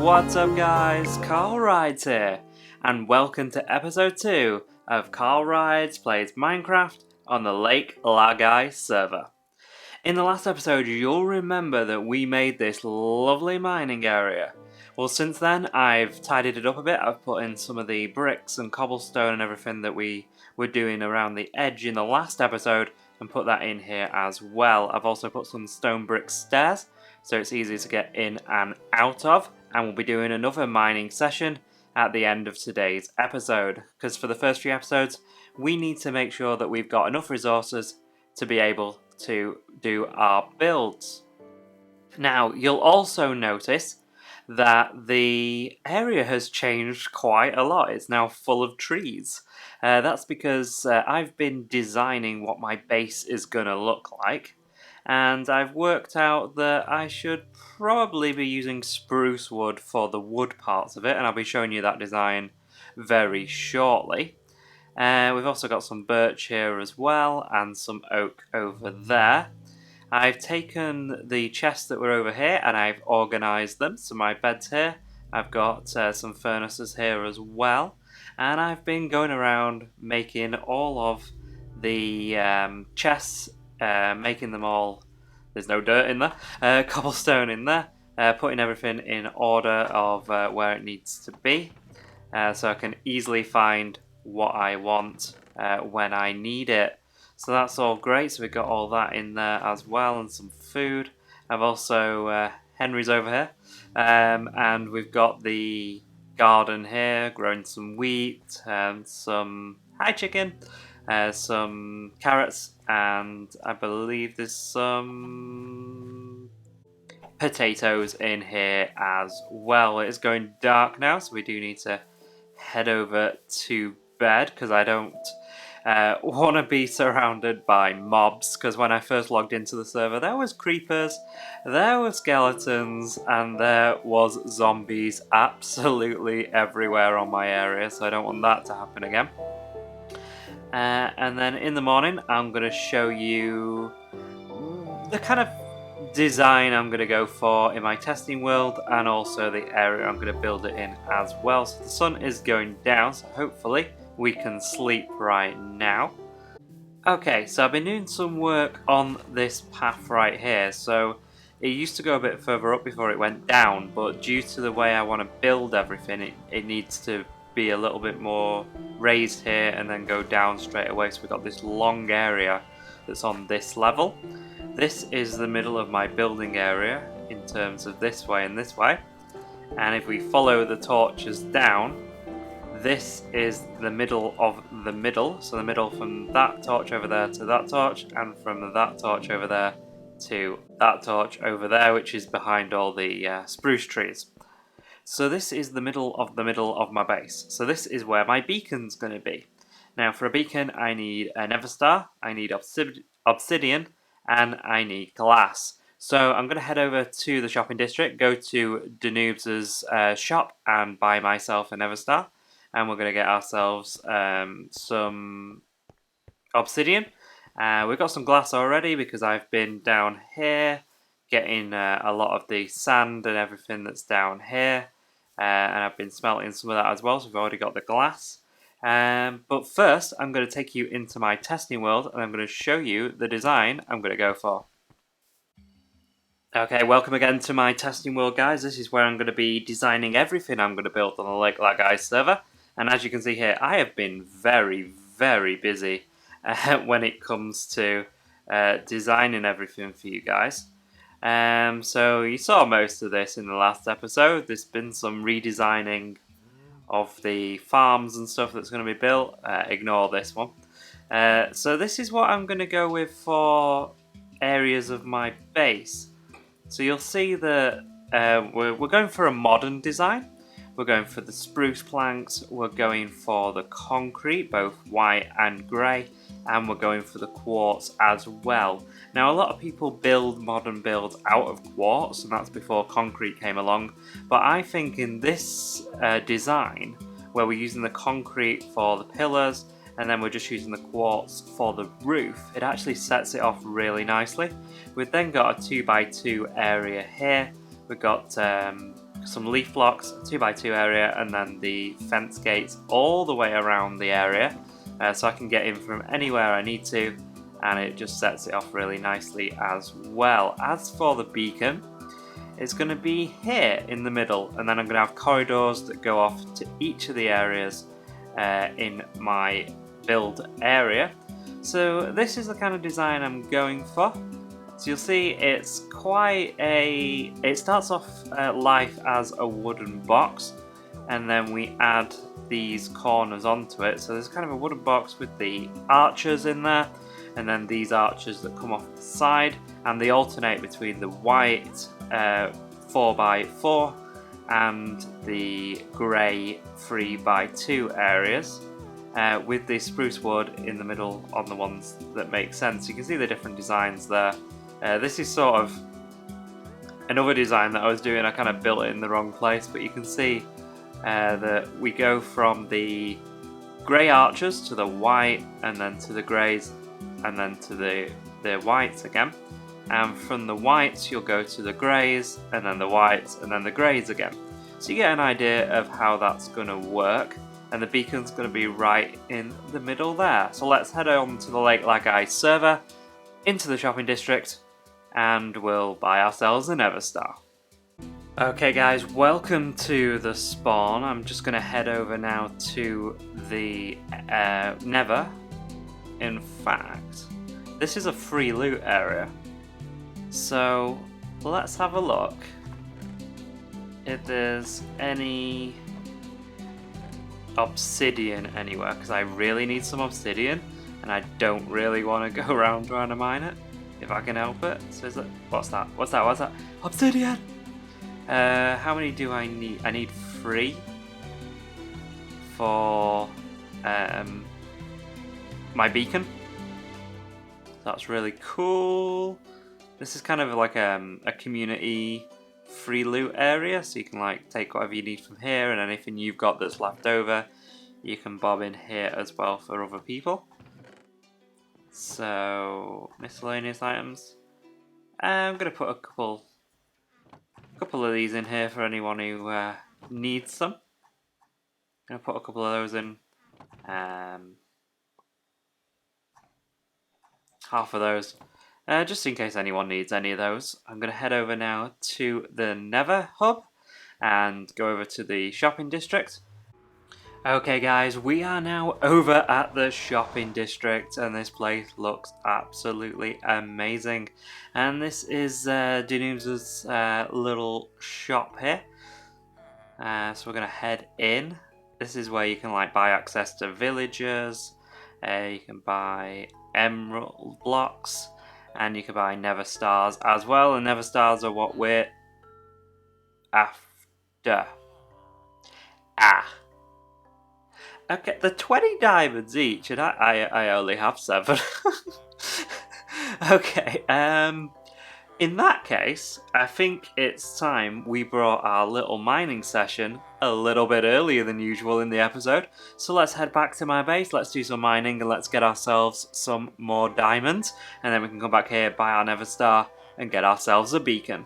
What's up guys, CarlRyds here, and welcome to episode 2 of CarlRyds Plays Minecraft on the Lake Laogai server. In the last episode you'll remember that we made this lovely mining area. Well, since then I've tidied it up a bit. I've put in some of the bricks and cobblestone and everything that we were doing around the edge in the last episode and put that in here as well. I've also put some stone brick stairs so it's easy to get in and out of, and we'll be doing another mining session at the end of today's episode, because for the first few episodes we need to make sure that we've got enough resources to be able to do our builds. Now you'll also notice that the area has changed quite a lot. It's now full of trees. That's because I've been designing what my base is gonna look like, and I've worked out that I should probably be using spruce wood for the wood parts of it, and I'll be showing you that design very shortly. We've also got some birch here as well, and some oak over there. I've taken the chests that were over here and I've organised them, so my bed's here. I've got some furnaces here as well, and I've been going around making all of the chests, making them all, there's no dirt in there, cobblestone in there, putting everything in order of where it needs to be, so I can easily find what I want when I need it. So that's all great, so we've got all that in there as well, and some food. I've also, Henry's over here, and we've got the garden here, growing some wheat, and some, hi chicken, some carrots, and I believe there's some potatoes in here as well. It is going dark now, so we do need to head over to bed, because I don't want to be surrounded by mobs, because when I first logged into the server there was creepers, there were skeletons, and there was zombies absolutely everywhere on my area, so I don't want that to happen again. And then in the morning I'm going to show you the kind of design I'm going to go for in my testing world, and also the area I'm going to build it in as well. So the sun is going down, so hopefully we can sleep right now. Okay, so I've been doing some work on this path right here. So it used to go a bit further up before it went down, but due to the way I want to build everything, it needs to be a little bit more raised here and then go down straight away. So we've got this long area that's on this level. This is the middle of my building area in terms of this way and this way. And if we follow the torches down, this is the middle of the middle, so the middle from that torch over there to that torch, and from that torch over there to that torch over there, which is behind all the spruce trees. So this is the middle of my base. So this is where my beacon's going to be. Now for a beacon I need a nether star, I need obsidian, and I need glass. So I'm going to head over to the shopping district, go to Danoob's shop and buy myself a nether star. And we're going to get ourselves some obsidian. We've got some glass already because I've been down here getting a lot of the sand and everything that's down here. And I've been smelting some of that as well, so we've already got the glass. But first, I'm going to take you into my testing world and I'm going to show you the design I'm going to go for. Okay, welcome again to my testing world, guys. This is where I'm going to be designing everything I'm going to build on the Lake Laogai server. And as you can see here, I have been very, very busy when it comes to designing everything for you guys. So you saw most of this in the last episode. There's been some redesigning of the farms and stuff that's going to be built. Ignore this one. So this is what I'm going to go with for areas of my base. So you'll see that we're going for a modern design. We're going for the spruce planks, we're going for the concrete, both white and grey, and we're going for the quartz as well. Now a lot of people build modern builds out of quartz, and that's before concrete came along, but I think in this design, where we're using the concrete for the pillars, and then we're just using the quartz for the roof, it actually sets it off really nicely. We've then got a 2x2 area here, we've got some leaf blocks, a 2x2 area, and then the fence gates all the way around the area, so I can get in from anywhere I need to, and it just sets it off really nicely as well. As for the beacon, it's going to be here in the middle, and then I'm going to have corridors that go off to each of the areas in my build area. So this is the kind of design I'm going for. So you'll see it's quite a... It starts off life as a wooden box, and then we add these corners onto it. So there's kind of a wooden box with the archers in there, and then these archers that come off the side, and they alternate between the white 4x4 and the grey 3x2 areas, with the spruce wood in the middle on the ones that make sense. You can see the different designs there. This is sort of another design that I was doing. I kind of built it in the wrong place, but you can see that we go from the grey archers to the white, and then to the greys, and then to the whites again. And from the whites you'll go to the greys, and then the whites, and then the greys again. So you get an idea of how that's going to work, and the beacon's going to be right in the middle there. So let's head on to the Lake Laogai server, into the shopping district, and we'll buy ourselves a Nether Star. Okay guys, welcome to the spawn. I'm just going to head over now to the Nether. In fact, this is a free loot area. So let's have a look if there's any obsidian anywhere, because I really need some obsidian and I don't really want to go around trying to mine it if I can help it. So is it, what's that? Obsidian! How many do I need? I need 3 for my beacon. That's really cool. This is kind of like a community free loot area, so you can like take whatever you need from here, and anything you've got that's left over you can bob in here as well for other people. So miscellaneous items. I'm gonna put a couple of these in here for anyone who needs some. I'm gonna put a couple of those in. Half of those. Just in case anyone needs any of those. I'm going to head over now to the Nether Hub and go over to the shopping district. Okay guys, we are now over at the shopping district, and this place looks absolutely amazing. And this is Dinoom's little shop here. So we're going to head in. This is where you can like buy access to villagers. You can buy emerald blocks. And you can buy Nether Stars as well, and Nether Stars are what we're after. Okay, they're 20 diamonds each, and I only have 7. Okay, in that case, I think it's time we brought our little mining session a little bit earlier than usual in the episode. So let's head back to my base, let's do some mining, and let's get ourselves some more diamonds. And then we can come back here, buy our Nether Star, and get ourselves a beacon.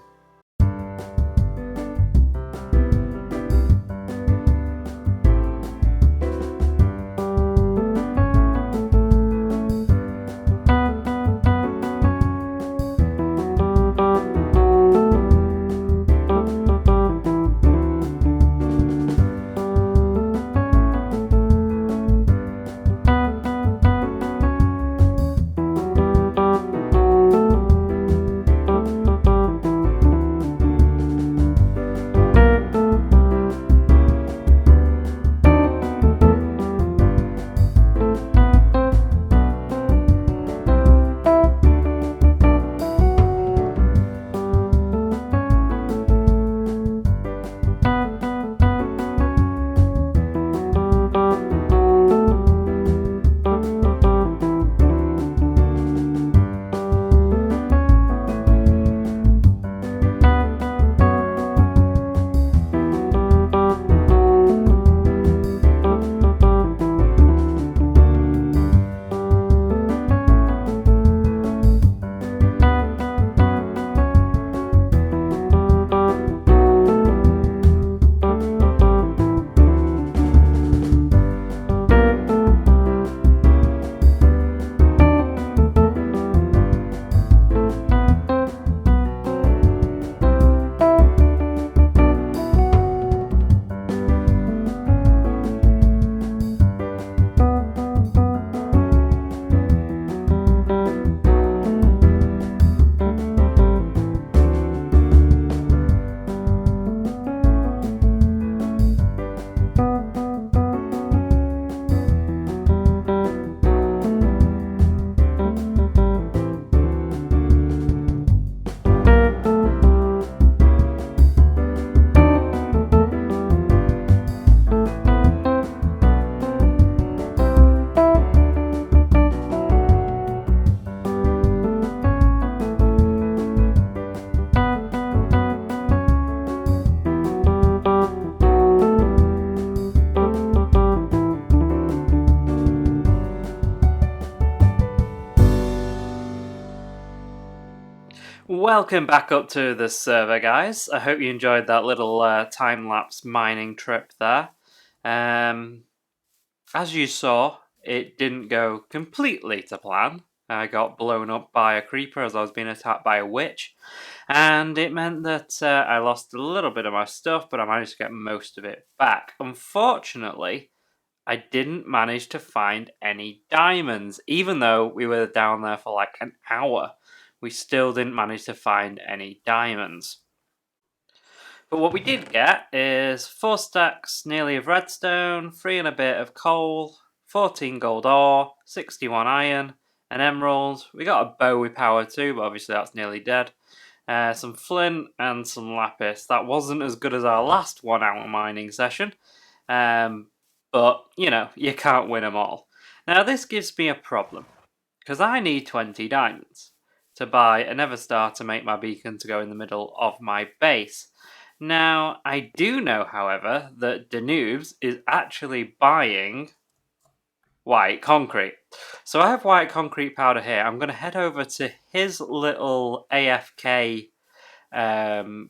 Welcome back up to the server, guys. I hope you enjoyed that little time-lapse mining trip there. As you saw, it didn't go completely to plan. I got blown up by a creeper as I was being attacked by a witch, and it meant that I lost a little bit of my stuff, but I managed to get most of it back. Unfortunately, I didn't manage to find any diamonds, even though we were down there for like an hour. We still didn't manage to find any diamonds. But what we did get is 4 stacks nearly of redstone, 3 and a bit of coal, 14 gold ore, 61 iron, an emerald. We got a bow with power too, but obviously that's nearly dead. Some flint and some lapis. That wasn't as good as our last 1 hour mining session. But, you can't win them all. Now, this gives me a problem, because I need 20 diamonds to buy a nether star to make my beacon to go in the middle of my base. Now, I do know, however, that Danoobs is actually buying white concrete. So I have white concrete powder here. I'm going to head over to his little AFK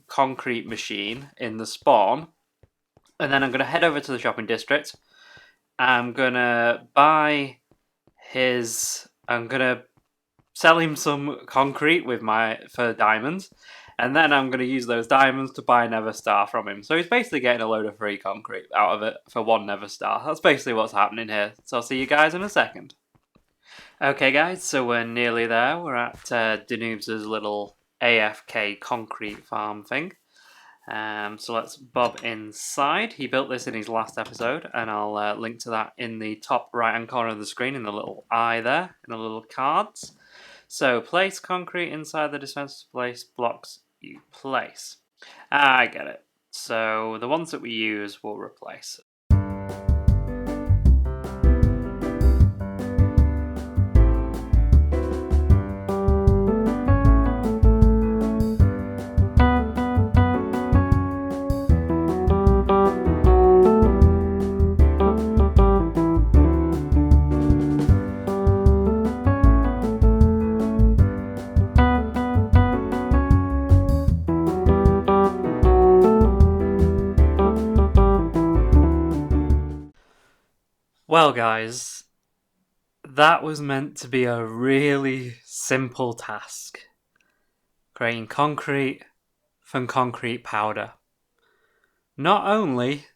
concrete machine in the spawn, and then I'm going to head over to the shopping district. I'm gonna I'm gonna sell him some concrete for diamonds, and then I'm gonna use those diamonds to buy a nether star from him. So he's basically getting a load of free concrete out of it for 1 nether star. That's basically what's happening here. So I'll see you guys in a second. Okay, guys, so we're nearly there. We're at Danoobs' little AFK concrete farm thing. So let's bob inside. He built this in his last episode, and I'll link to that in the top right hand corner of the screen in the little eye there, in the little cards. So place concrete inside the dispenser to place blocks you place. I get it. So the ones that we use will replace. Well, guys, that was meant to be a really simple task. Creating concrete from concrete powder. Not only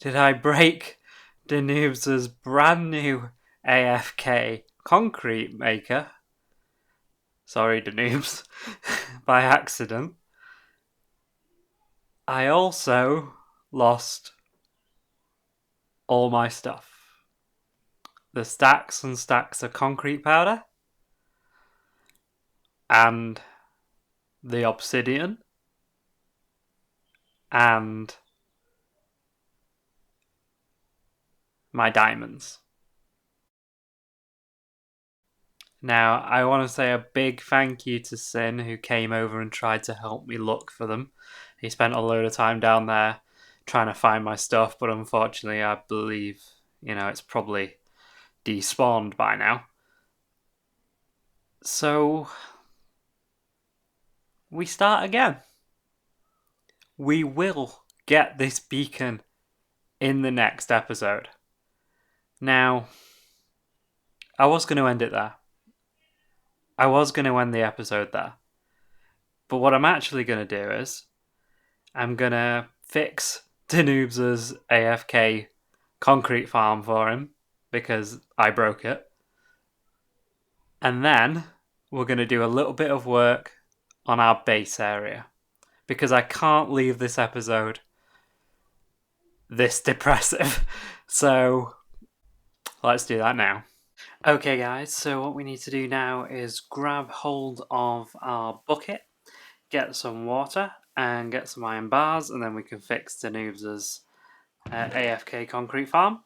did I break Danoobs' brand new AFK concrete maker, sorry Danoobs, by accident, I also lost all my stuff. The stacks and stacks of concrete powder, and the obsidian, and my diamonds. Now, I want to say a big thank you to Sin, who came over and tried to help me look for them. He spent a load of time down there trying to find my stuff, but unfortunately I believe, it's probably despawned by now. So, we start again. We will get this beacon in the next episode. Now, I was going to end it there. I was going to end the episode there. But what I'm actually going to do is, I'm going to fix Danoobs' AFK concrete farm for him, because I broke it. And then, we're going to do a little bit of work on our base area, because I can't leave this episode this depressive. So, let's do that now. Okay guys, so what we need to do now is grab hold of our bucket, get some water, and get some iron bars, and then we can fix Danoobs' AFK concrete farm.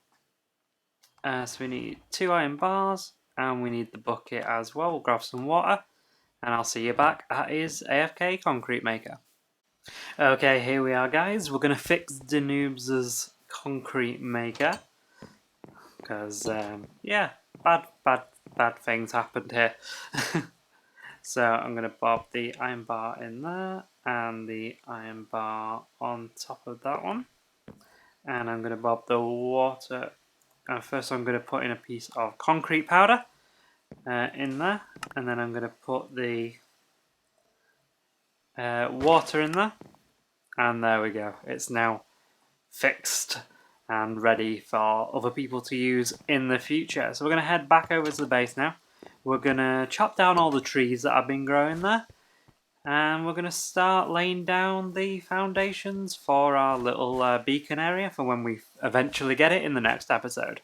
So we need 2 iron bars, and we need the bucket as well. We'll grab some water, and I'll see you back at his AFK concrete maker. Okay, here we are guys. We're going to fix Danoobs' concrete maker. Because, bad things happened here. So I'm going to bob the iron bar in there and the iron bar on top of that one. And I'm going to bob the water. First I'm going to put in a piece of concrete powder in there. And then I'm going to put the water in there. And there we go. It's now fixed and ready for other people to use in the future. So we're going to head back over to the base now. We're going to chop down all the trees that have been growing there. And we're going to start laying down the foundations for our little beacon area for when we eventually get it in the next episode.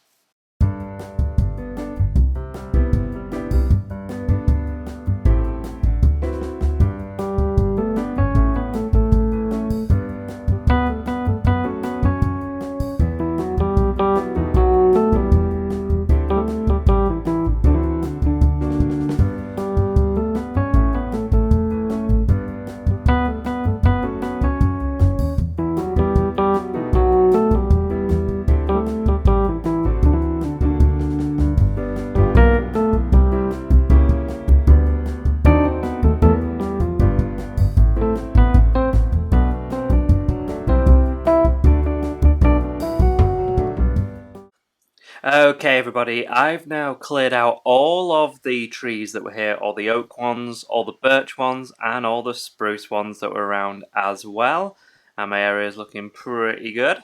Okay, everybody, I've now cleared out all of the trees that were here, all the oak ones, all the birch ones, and all the spruce ones that were around as well. And my area is looking pretty good.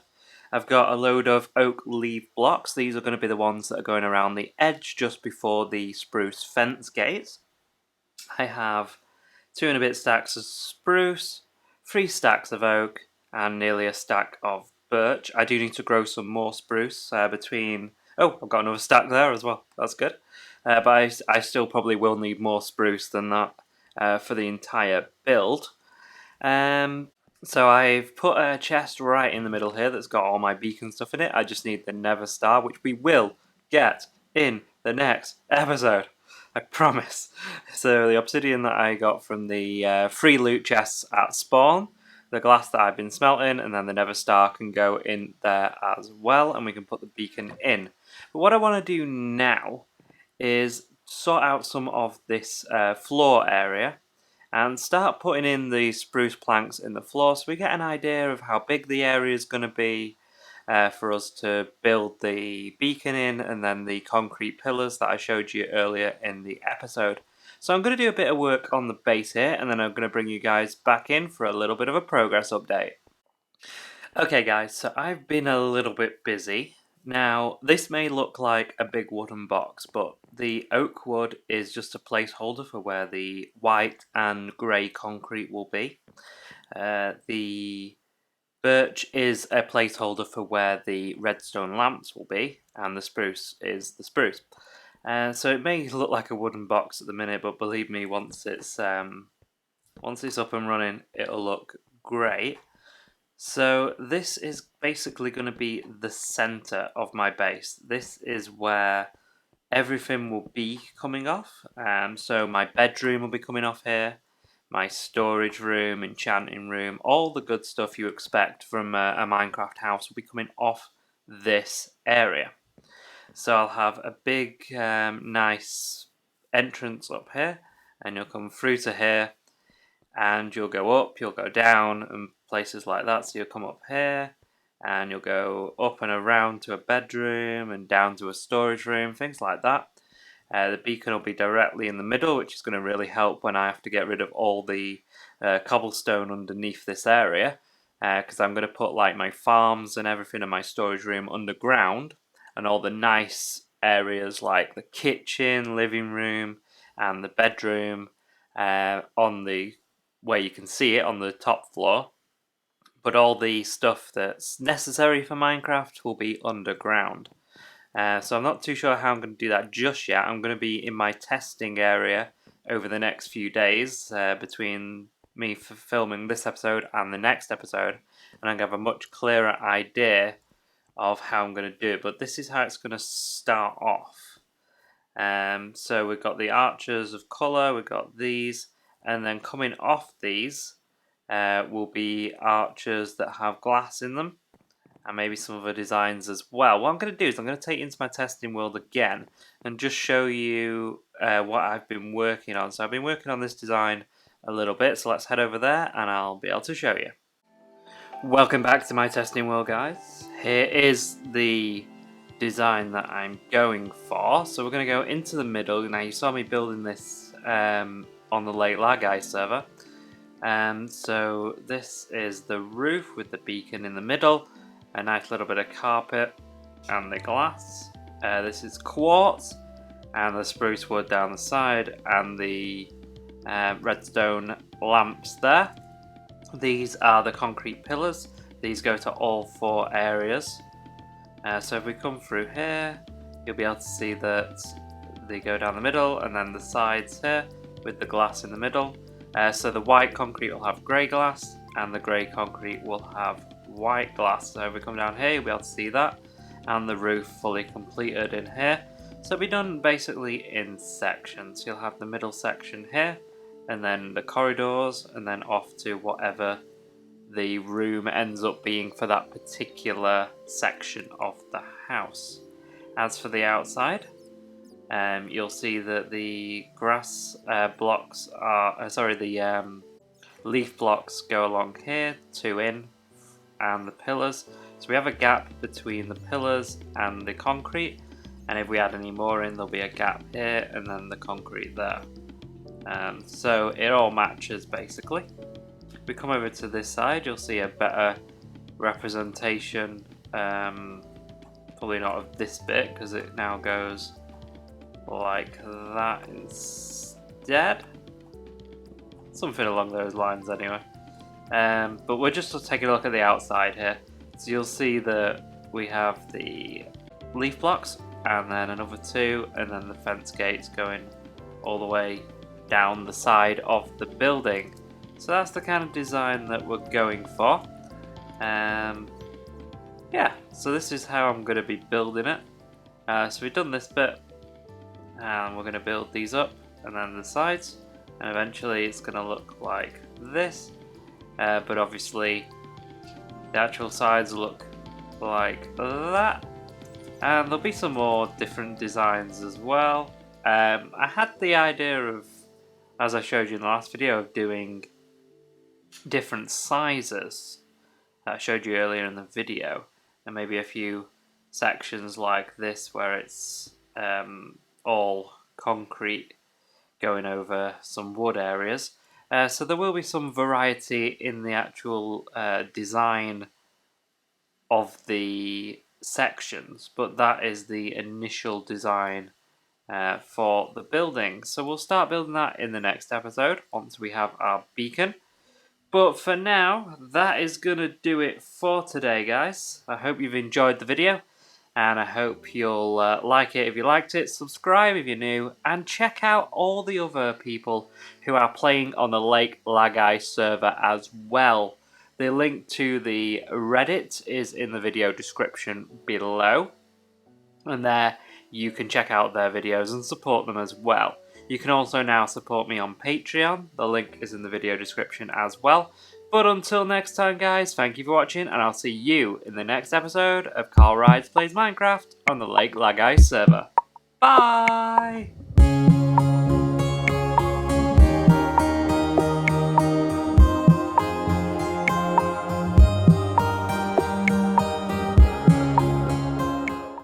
I've got a load of oak leaf blocks. These are going to be the ones that are going around the edge just before the spruce fence gates. I have 2 and a bit stacks of spruce, 3 stacks of oak, and nearly a stack of birch. I do need to grow some more spruce between... Oh, I've got another stack there as well. That's good. But I still probably will need more spruce than that for the entire build. So I've put a chest right in the middle here that's got all my beacon stuff in it. I just need the Nether Star, which we will get in the next episode. I promise. So the obsidian that I got from the free loot chests at spawn, the glass that I've been smelting, and then the Nether Star can go in there as well, and we can put the beacon in. But what I want to do now is sort out some of this floor area and start putting in the spruce planks in the floor so we get an idea of how big the area is going to be for us to build the beacon in, and then the concrete pillars that I showed you earlier in the episode. So I'm going to do a bit of work on the base here, and then I'm going to bring you guys back in for a little bit of a progress update. Okay guys, so I've been a little bit busy. Now, this may look like a big wooden box, but the oak wood is just a placeholder for where the white and grey concrete will be. The birch is a placeholder for where the redstone lamps will be, and the spruce is the spruce. So it may look like a wooden box at the minute, but believe me, once it's up and running, it'll look great. So this is basically going to be the center of my base. This is where everything will be coming off. So my bedroom will be coming off here, my storage room, enchanting room, all the good stuff you expect from a Minecraft house will be coming off this area. So I'll have a big, nice entrance up here, and you'll come through to here, and you'll go up, you'll go down, and places like that. So you'll come up here, and you'll go up and around to a bedroom, and down to a storage room, things like that. The beacon will be directly in the middle, which is going to really help when I have to get rid of all the cobblestone underneath this area, because I'm going to put like my farms and everything in my storage room underground, and all the nice areas like the kitchen, living room, and the bedroom on the where you can see it on the top floor. But all the stuff that's necessary for Minecraft will be underground. So I'm not too sure how I'm going to do that just yet. I'm going to be in my testing area over the next few days between me filming this episode and the next episode, and I'm going to have a much clearer idea of how I'm going to do it. But this is how it's going to start off. So we've got the archers of colour, we've got these, and then coming off these will be archers that have glass in them. and maybe some other designs as well. What I'm going to do is I'm going to take you into my testing world again and just show you what I've been working on. So I've been working on this design a little bit, so let's head over there and I'll be able to show you. Welcome back to my testing world, guys. Here is the design that I'm going for. So we're going to go into the middle. Now you saw me building this on the Lake Laogai server. So this is the roof with the beacon in the middle, a nice little bit of carpet and the glass. This is quartz and the spruce wood down the side and the redstone lamps there. These are the concrete pillars. These go to all 4 areas. So if we come through here, you'll be able to see that they go down the middle and then the sides here with the glass in the middle. So the white concrete will have grey glass and the grey concrete will have white glass. So if we come down here, you'll be able to see that, and the roof fully completed in here. So it'll be done basically in sections. You'll have the middle section here, and then the corridors, and then off to whatever the room ends up being for that particular section of the house. As for the outside, you'll see that the grass blocks are, the leaf blocks go along here, 2 in, and the pillars. So we have a gap between the pillars and the concrete, and if we add any more in, there'll be a gap here and then the concrete there. So it all matches basically. If we come over to this side, you'll see a better representation, probably not of this bit because it now goes like that instead. Something along those lines anyway. But we're just taking a look at the outside here. So you'll see that we have the leaf blocks and then another 2 and then the fence gates going all the way down the side of the building. So that's the kind of design that we're going for. Yeah, so this is how I'm going to be building it. So we've done this bit and we're going to build these up and then the sides, and eventually it's going to look like this, but obviously the actual sides look like that, and there'll be some more different designs as well. I had the idea of, as I showed you in the last video, of doing different sizes that I showed you earlier in the video, and maybe a few sections like this where it's all concrete going over some wood areas. So there will be some variety in the actual design of the sections, but that is the initial design for the building. So we'll start building that in the next episode once we have our beacon. But for now, that is going to do it for today, guys. I hope you've enjoyed the video, and I hope you'll like it if you liked it, subscribe if you're new, and check out all the other people who are playing on the Lake Laogai server as well. The link to the Reddit is in the video description below, and there you can check out their videos and support them as well. You can also now support me on Patreon. The link is in the video description as well. But until next time, guys, thank you for watching, and I'll see you in the next episode of CarlRyds Plays Minecraft on the Lake Laogai server. Bye!